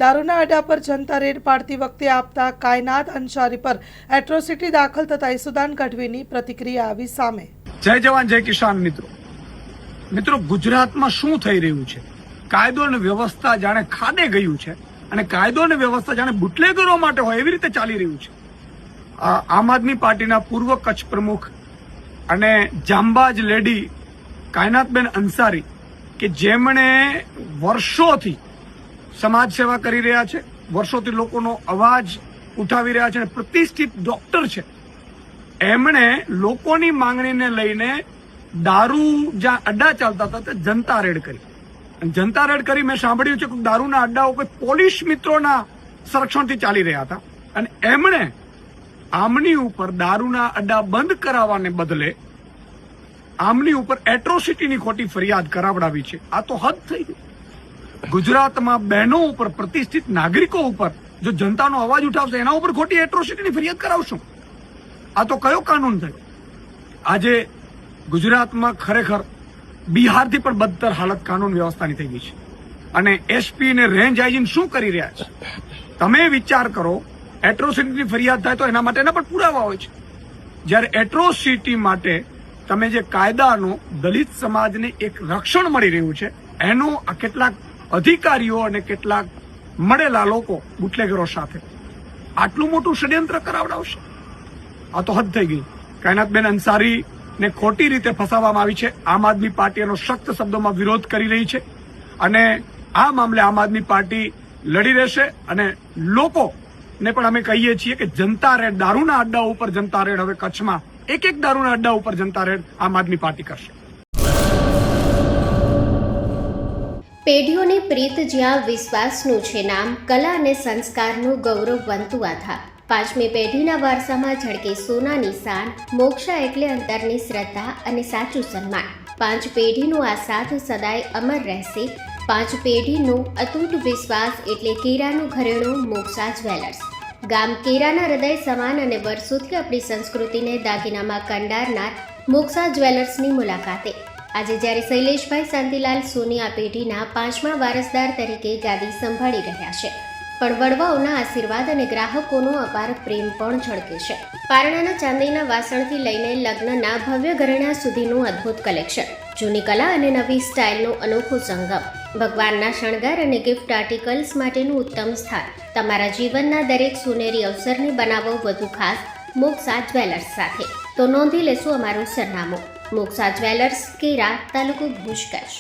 દારૂના અડ્ડા પર જનતા રેડ પાડતી વખતે આપતા કાયનાત અંસારી પર એટ્રોસિટી દાખલ થતા ઈસુદાન ગઢવીની પ્રતિક્રિયા આવી સામે। જય જવાન જય કિસાન। મિત્રો ગુજરાતમાં શું થઈ રહ્યું છે? કાયદો અને વ્યવસ્થા જાણે ખાડે ગયું છે અને કાયદો અને વ્યવસ્થા જાણે બુટલેગરો માટે હોય એવી રીતે ચાલી રહ્યું છે। આમ આદમી પાર્ટીના પૂર્વ કચ્છ પ્રમુખ અને જાંબાજ લેડી કાયનાતબેન અંસારી કે જેમણે વર્ષોથી સમાજ સેવા કરી રહ્યા છે, વર્ષોથી લોકોનો અવાજ ઉઠાવી રહ્યા છે અને પ્રતિષ્ઠિત ડોક્ટર છે, એમણે લોકોની માંગણીને લઈને દારૂ જ્યાં અડ્ડા ચાલતા હતા તે જનતા રેડ કરી। જનતા રેડ કરી મેં સાંભળ્યું છે કે દારૂના અડ્ડાઓ કોઈ પોલીસ મિત્રોના સંરક્ષણથી ચાલી રહ્યા હતા અને એમણે આમની ઉપર દારૂના અડ્ડા બંધ કરાવવાને બદલે આમની ઉપર એટ્રોસિટીની ખોટી ફરિયાદ કરાવડાવી છે। આ તો હદ થઈ ગઈ। ગુજરાતમાં બહેનો ઉપર, પ્રતિષ્ઠિત નાગરિકો ઉપર જો જનતાનો અવાજ ઉઠાવશે એના ઉપર ખોટી એટ્રોસિટીની ફરિયાદ કરાવશું? આ તો કયો કાનૂન થયો? આજે ગુજરાતમાં ખરેખર બિહારથી પણ બદતર હાલત કાનૂન વ્યવસ્થાની થઈ ગઈ છે અને એસપી અને રેન્જ આઈજી શું કરી રહ્યા છે? તમે વિચાર કરો, એટ્રોસિટીની ફરિયાદ થાય તો એના માટેના પણ પુરાવા હોય છે, જ્યારે એટ્રોસિટી માટે તમે જે કાયદાનો દલિત સમાજને એક રક્ષણ મળી રહ્યું છે એનો આ કેટલાક અધિકારીઓ અને કેટલાક મળેલા લોકો બુટલેગરો સાથે આટલું મોટું ષડયંત્ર કરાવડાવશે? આ તો હદ થઈ ગઈ। કાયનાતબેન અંસારી ને ખોટી રીતે ફસાવવામાં આવી છે। આમ આદમી પાર્ટી એનો સખ્ત શબ્દોમાં વિરોધ કરી રહી છે અને આ મામલે આમ આદમી પાર્ટી લડી રહેશે અને લોકોને પણ અમે કહીએ છીએ કે જનતા રેડ, દારૂના અડ્ડાઓ ઉપર જનતા રેડ, હવે કચ્છમાં એક દારૂના અડ્ડા ઉપર જનતા રેડ આમ આદમી પાર્ટી કરશે। પેઢીઓની પ્રીત જ્યાં વિશ્વાસનું છે નામ, કલા અને સંસ્કારનું ગૌરવવંતું આધાર, પાંચમી પેઢીના વારસામાં ઝળકે સોનાની શાન, મોક્ષા એટલે અંતરની શ્રદ્ધા અને સાચું સન્માન, પાંચ પેઢીનું આ સાથ સદાય અમર રહેશે, પાંચ પેઢીનું અતૂટ વિશ્વાસ એટલે કેરાનું ઘરેણું મોક્ષા જ્વેલર્સ। ગામ કેરાના હૃદય સમાન અને વર્ષોથી આપણી સંસ્કૃતિને દાગીનામાં કંડારનાર મોક્ષા જ્વેલર્સની મુલાકાતે આજે જ્યારે શૈલેષભાઈ શાંતિલાલ સોની આ પેઢીના પાંચમા વારસદાર તરીકે ગાદી સંભાળી રહ્યા છે, પણ વડવાઓના આશીર્વાદ અને ગ્રાહકોનો અપાર પ્રેમ પણ ઝળકે છે। પારણાના ચાંદીના વાસણથી લઈને લગ્નના ભવ્ય ઘરેણા સુધીનું અદ્ભુત કલેક્શન, જૂની કલા અને નવી સ્ટાઇલનું અનોખું સંગમ, ભગવાનના શણગાર અને ગિફ્ટ આર્ટિકલ્સ માટેનું ઉત્તમ સ્થાન, તમારા જીવનના દરેક સોનેરી અવસરને બનાવો વધુ ખાસ મોક્ષા જ્વેલર્સ સાથે। તો નોંધી લેશું અમારું સરનામું, મોક્ષા જ્વેલર્સ, કેરા, તાલુકો ભુજ, કચ્છ।